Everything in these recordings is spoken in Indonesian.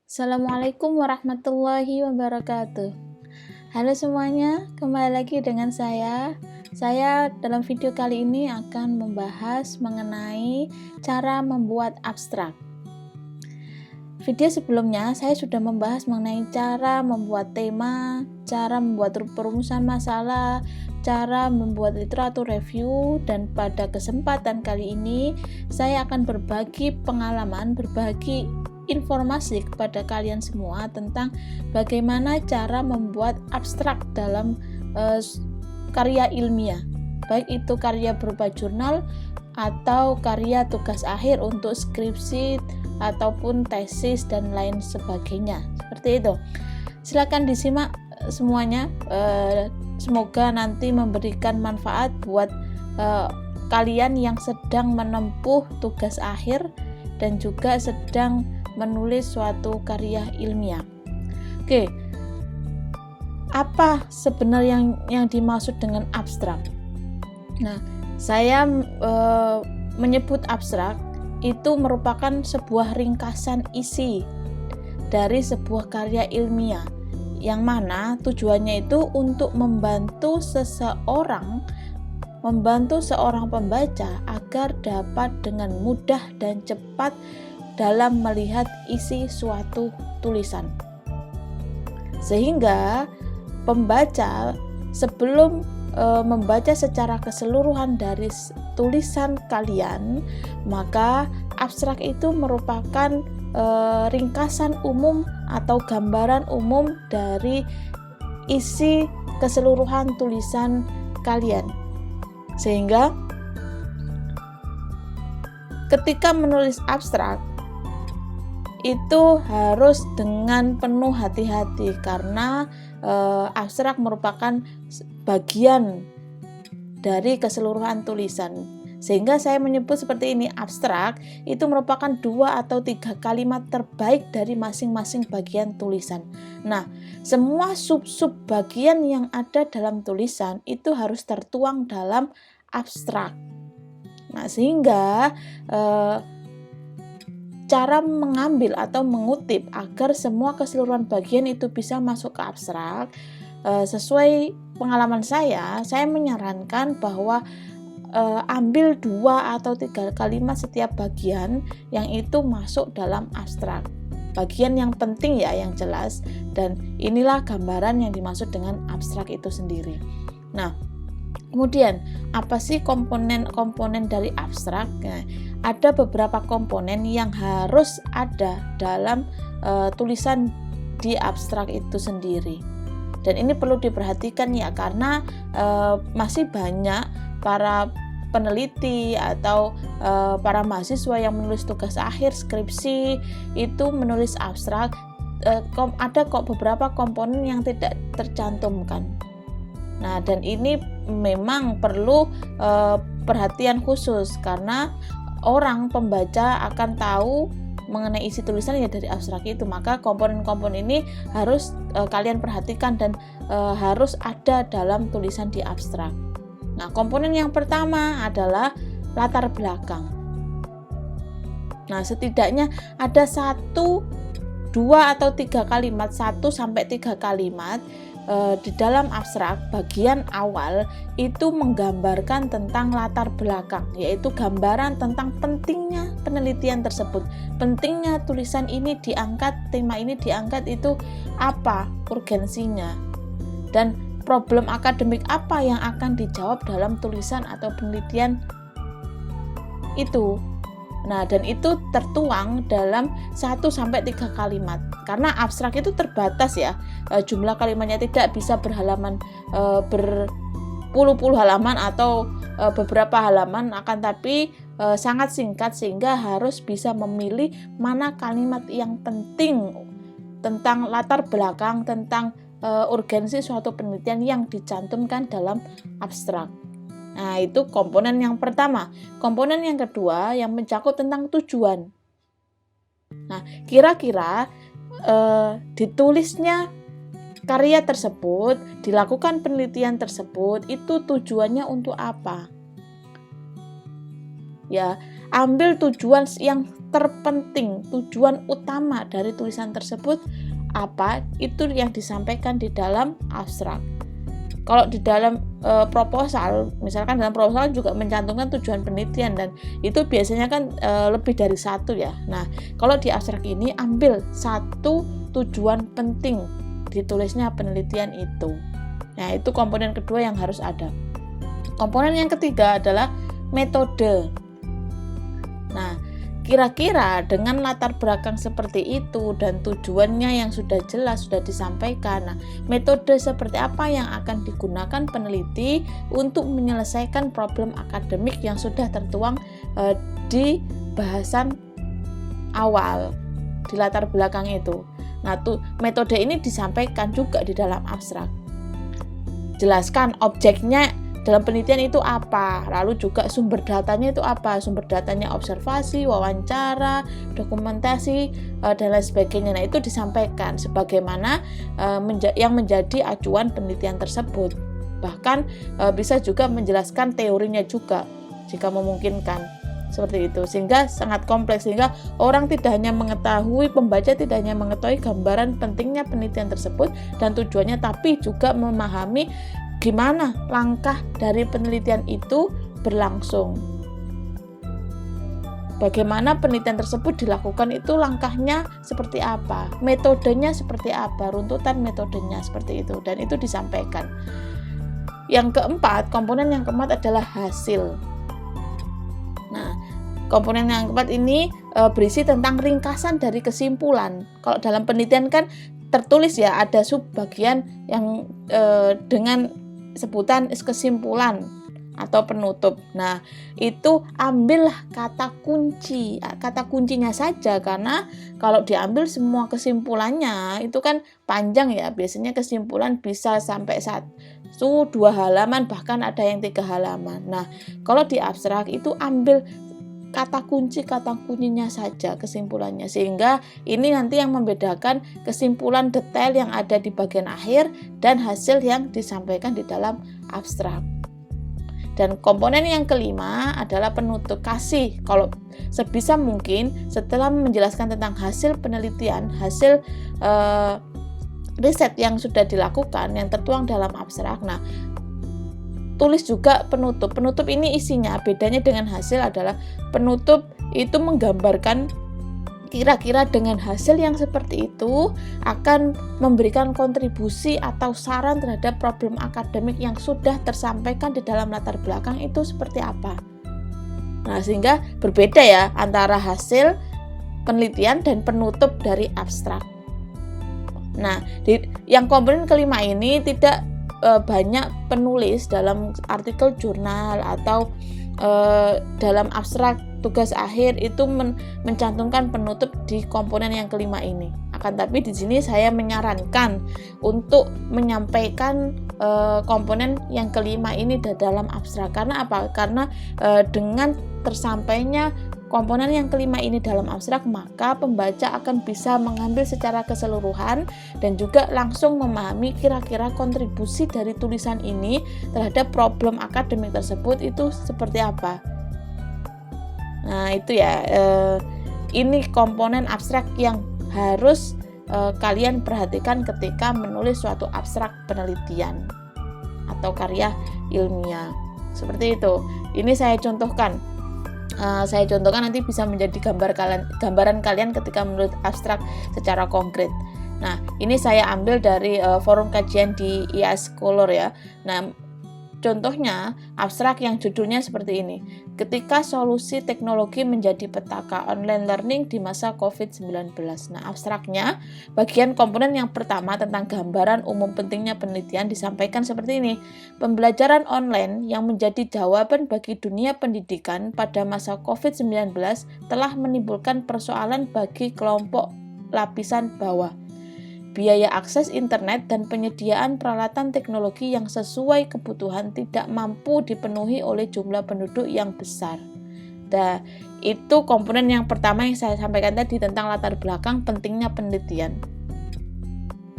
Assalamualaikum warahmatullahi wabarakatuh. Halo semuanya, kembali lagi dengan saya. Saya dalam video kali ini akan membahas mengenai cara membuat abstrak. Video sebelumnya saya sudah membahas mengenai cara membuat tema, cara membuat perumusan masalah, cara membuat literatur review, dan pada kesempatan kali ini saya akan berbagi pengalaman, berbagi informasi kepada kalian semua tentang bagaimana cara membuat abstrak dalam karya ilmiah, baik itu karya berupa jurnal atau karya tugas akhir untuk skripsi ataupun tesis dan lain sebagainya. Seperti itu. Silakan disimak semuanya. Semoga nanti memberikan manfaat buat kalian yang sedang menempuh tugas akhir dan juga sedang menulis suatu karya ilmiah. Oke. Apa sebenarnya yang dimaksud dengan abstrak? Nah, saya menyebut abstrak itu merupakan sebuah ringkasan isi dari sebuah karya ilmiah yang mana tujuannya itu untuk membantu seorang pembaca agar dapat dengan mudah dan cepat dalam melihat isi suatu tulisan, sehingga pembaca sebelum membaca secara keseluruhan dari tulisan kalian, maka abstrak itu merupakan ringkasan umum atau gambaran umum dari isi keseluruhan tulisan kalian, sehingga ketika menulis abstrak itu harus dengan penuh hati-hati karena abstrak merupakan bagian dari keseluruhan tulisan, sehingga saya menyebut seperti ini, abstrak itu merupakan 2 atau 3 kalimat terbaik dari masing-masing bagian tulisan. Nah, semua sub-sub bagian yang ada dalam tulisan itu harus tertuang dalam abstrak. Nah, sehingga cara mengambil atau mengutip agar semua keseluruhan bagian itu bisa masuk ke abstrak, sesuai pengalaman saya menyarankan bahwa ambil 2 atau 3 kalimat setiap bagian yang itu masuk dalam abstrak. Bagian yang penting ya, yang jelas, dan inilah gambaran yang dimaksud dengan abstrak itu sendiri. Nah, kemudian apa sih komponen-komponen dari abstrak? Nah, ada beberapa komponen yang harus ada dalam tulisan di abstrak itu sendiri. Dan ini perlu diperhatikan ya, karena masih banyak para peneliti atau para mahasiswa yang menulis tugas akhir skripsi itu menulis abstrak, ada kok beberapa komponen yang tidak tercantumkan. Nah, dan ini memang perlu perhatian khusus karena orang pembaca akan tahu mengenai isi tulisan ya dari abstrak itu. Maka komponen-komponen ini harus kalian perhatikan dan harus ada dalam tulisan di abstrak. Nah, komponen yang pertama adalah latar belakang. Nah, setidaknya ada 1, 2 atau 3 kalimat, 1 sampai 3 kalimat di dalam abstrak bagian awal itu menggambarkan tentang latar belakang, yaitu gambaran tentang pentingnya penelitian tersebut, pentingnya tulisan ini diangkat, tema ini diangkat itu apa urgensinya, dan problem akademik apa yang akan dijawab dalam tulisan atau penelitian itu. Nah, dan itu tertuang dalam 1 sampai 3 kalimat. Karena abstrak itu terbatas ya. Jumlah kalimatnya tidak bisa berhalaman berpuluh-puluh halaman atau beberapa halaman, akan tapi sangat singkat, sehingga harus bisa memilih mana kalimat yang penting tentang latar belakang, tentang urgensi suatu penelitian yang dicantumkan dalam abstrak. Nah, itu komponen yang pertama. Komponen yang kedua yang mencakup tentang tujuan. Nah, kira-kira ditulisnya karya tersebut, dilakukan penelitian tersebut, itu tujuannya untuk apa? Ya, ambil tujuan yang terpenting, tujuan utama dari tulisan tersebut apa, itu yang disampaikan di dalam abstrak. Kalau di dalam proposal, misalkan dalam proposal juga mencantumkan tujuan penelitian, dan itu biasanya kan lebih dari satu ya. Nah, kalau di abstrak ini ambil satu tujuan penting ditulisnya penelitian itu. Nah, itu komponen kedua yang harus ada. Komponen yang ketiga adalah metode. Nah, kira-kira dengan latar belakang seperti itu dan tujuannya yang sudah jelas, sudah disampaikan, nah, metode seperti apa yang akan digunakan peneliti untuk menyelesaikan problem akademik yang sudah tertuang di bahasan awal, di latar belakang itu. Nah, metode ini disampaikan juga di dalam abstrak. Jelaskan objeknya dalam penelitian itu apa, lalu juga sumber datanya itu apa, sumber datanya observasi, wawancara, dokumentasi, dan lain sebagainya. Nah, itu disampaikan sebagaimana yang menjadi acuan penelitian tersebut. Bahkan bisa juga menjelaskan teorinya juga jika memungkinkan, seperti itu, sehingga sangat kompleks, sehingga orang tidak hanya mengetahui, pembaca tidak hanya mengetahui gambaran pentingnya penelitian tersebut dan tujuannya, tapi juga memahami gimana langkah dari penelitian itu berlangsung. Bagaimana penelitian tersebut dilakukan, itu langkahnya seperti apa, metodenya seperti apa, runtutan metodenya seperti itu, dan itu disampaikan. Yang keempat, komponen yang keempat adalah hasil. Nah, komponen yang keempat ini berisi tentang ringkasan dari kesimpulan. Kalau dalam penelitian kan tertulis ya, ada subbagian yang dengan sebutan kesimpulan atau penutup. Nah, itu ambillah kata kuncinya saja, karena kalau diambil semua kesimpulannya itu kan panjang ya. Biasanya kesimpulan bisa sampai 1-2 halaman, bahkan ada yang 3 halaman. Nah, kalau di abstrak itu ambil kata kuncinya saja kesimpulannya, sehingga ini nanti yang membedakan kesimpulan detail yang ada di bagian akhir dan hasil yang disampaikan di dalam abstrak. Dan komponen yang kelima adalah penutup. Kasih, kalau sebisa mungkin setelah menjelaskan tentang hasil penelitian, hasil riset yang sudah dilakukan yang tertuang dalam abstrak, nah, tulis juga penutup. Penutup ini isinya, bedanya dengan hasil adalah penutup itu menggambarkan kira-kira dengan hasil yang seperti itu akan memberikan kontribusi atau saran terhadap problem akademik yang sudah tersampaikan di dalam latar belakang itu seperti apa. Nah, sehingga berbeda ya antara hasil penelitian dan penutup dari abstrak. Nah, yang komponen kelima ini tidak banyak penulis dalam artikel jurnal atau dalam abstrak tugas akhir itu mencantumkan penutup di komponen yang kelima ini. Akan tapi di sini saya menyarankan untuk menyampaikan komponen yang kelima ini dalam abstrak. Karena apa? Karena dengan tersampainya komponen yang kelima ini dalam abstrak, maka pembaca akan bisa mengambil secara keseluruhan dan juga langsung memahami kira-kira kontribusi dari tulisan ini terhadap problem akademik tersebut itu seperti apa. Nah, itu ya, ini komponen abstrak yang harus kalian perhatikan ketika menulis suatu abstrak penelitian atau karya ilmiah. Seperti itu. Ini saya contohkan. Nanti bisa menjadi gambaran kalian ketika menulis abstrak secara konkret. Nah, ini saya ambil dari forum kajian di IA Scholar ya. Nah, contohnya abstrak yang judulnya seperti ini. Ketika solusi teknologi menjadi petaka online learning di masa COVID-19. Nah, abstraknya bagian komponen yang pertama tentang gambaran umum pentingnya penelitian disampaikan seperti ini. Pembelajaran online yang menjadi jawaban bagi dunia pendidikan pada masa COVID-19 telah menimbulkan persoalan bagi kelompok lapisan bawah. Biaya akses internet dan penyediaan peralatan teknologi yang sesuai kebutuhan tidak mampu dipenuhi oleh jumlah penduduk yang besar. Nah, itu komponen yang pertama yang saya sampaikan tadi tentang latar belakang pentingnya penelitian.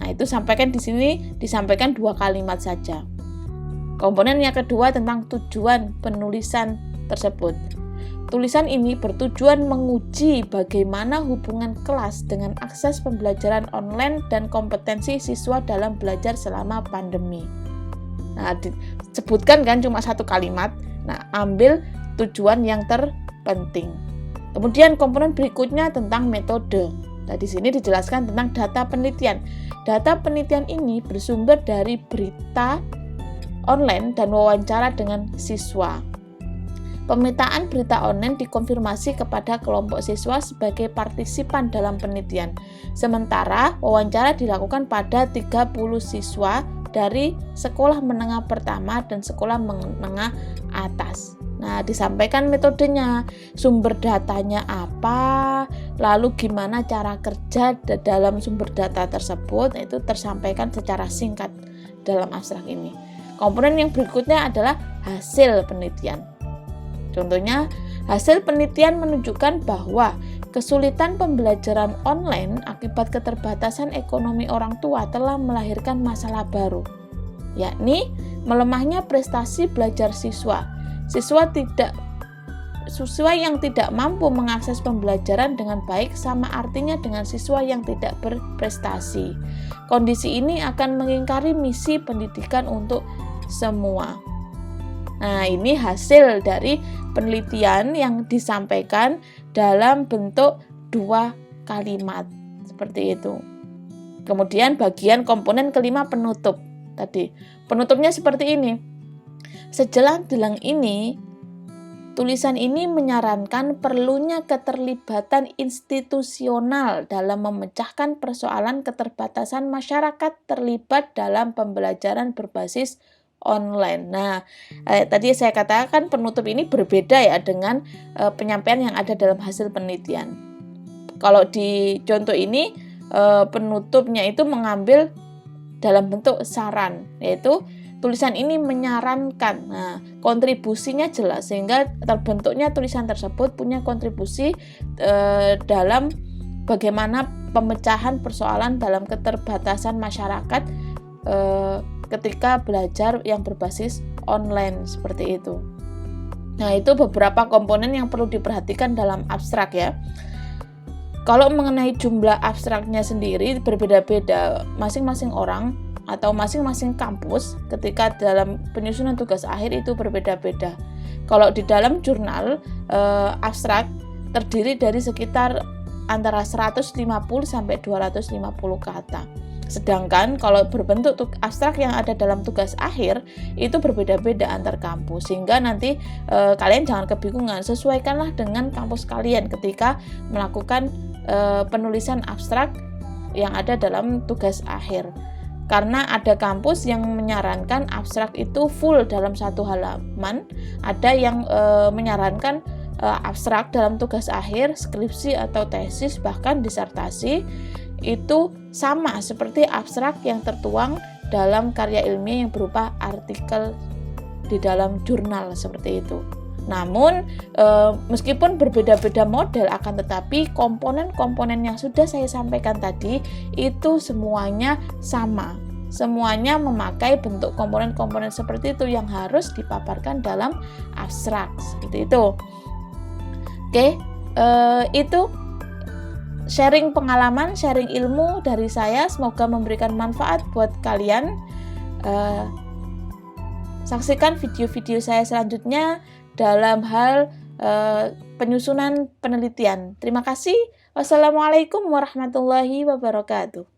Nah, itu sampaikan di sini disampaikan 2 kalimat saja. Komponen yang kedua tentang tujuan penulisan tersebut. Tulisan ini bertujuan menguji bagaimana hubungan kelas dengan akses pembelajaran online dan kompetensi siswa dalam belajar selama pandemi. Nah, disebutkan kan cuma satu kalimat. Nah, ambil tujuan yang terpenting. Kemudian komponen berikutnya tentang metode. Nah, di sini dijelaskan tentang data penelitian. Data penelitian ini bersumber dari berita online dan wawancara dengan siswa. Pemetaan berita online dikonfirmasi kepada kelompok siswa sebagai partisipan dalam penelitian. Sementara wawancara dilakukan pada 30 siswa dari sekolah menengah pertama dan sekolah menengah atas. Nah, disampaikan metodenya, sumber datanya apa, lalu gimana cara kerja dalam sumber data tersebut, itu tersampaikan secara singkat dalam abstrak ini. Komponen yang berikutnya adalah hasil penelitian. Contohnya, hasil penelitian menunjukkan bahwa kesulitan pembelajaran online akibat keterbatasan ekonomi orang tua telah melahirkan masalah baru, yakni melemahnya prestasi belajar siswa. Siswa yang tidak mampu mengakses pembelajaran dengan baik sama artinya dengan siswa yang tidak berprestasi. Kondisi ini akan mengingkari misi pendidikan untuk semua. Nah, ini hasil dari penelitian yang disampaikan dalam bentuk 2 kalimat seperti itu. Kemudian bagian komponen kelima penutup. Tadi penutupnya seperti ini. Sejelang-jelang ini, tulisan ini menyarankan perlunya keterlibatan institusional dalam memecahkan persoalan keterbatasan masyarakat terlibat dalam pembelajaran berbasis online. Nah, tadi saya katakan penutup ini berbeda ya dengan penyampaian yang ada dalam hasil penelitian. Kalau di contoh ini penutupnya itu mengambil dalam bentuk saran, yaitu tulisan ini menyarankan. Nah, kontribusinya jelas sehingga terbentuknya tulisan tersebut punya kontribusi dalam bagaimana pemecahan persoalan dalam keterbatasan masyarakat ketika belajar yang berbasis online seperti itu. Nah, itu beberapa komponen yang perlu diperhatikan dalam abstrak ya. Kalau mengenai jumlah abstraknya sendiri berbeda-beda, masing-masing orang atau masing-masing kampus ketika dalam penyusunan tugas akhir itu berbeda-beda. Kalau di dalam jurnal abstrak terdiri dari sekitar antara 150 sampai 250 kata. Sedangkan kalau berbentuk abstrak yang ada dalam tugas akhir itu berbeda-beda antar kampus, sehingga nanti kalian jangan kebingungan, sesuaikanlah dengan kampus kalian ketika melakukan penulisan abstrak yang ada dalam tugas akhir. Karena ada kampus yang menyarankan abstrak itu full dalam satu halaman, ada yang menyarankan abstrak dalam tugas akhir, skripsi atau tesis, bahkan disertasi itu sama seperti abstrak yang tertuang dalam karya ilmiah yang berupa artikel di dalam jurnal seperti itu. Namun meskipun berbeda-beda model, akan tetapi komponen-komponen yang sudah saya sampaikan tadi itu semuanya sama. Semuanya memakai bentuk komponen-komponen seperti itu yang harus dipaparkan dalam abstrak seperti itu. Oke, itu sharing pengalaman, sharing ilmu dari saya, semoga memberikan manfaat buat kalian. Saksikan video-video saya selanjutnya dalam hal penyusunan penelitian. Terima kasih. Wassalamualaikum warahmatullahi wabarakatuh.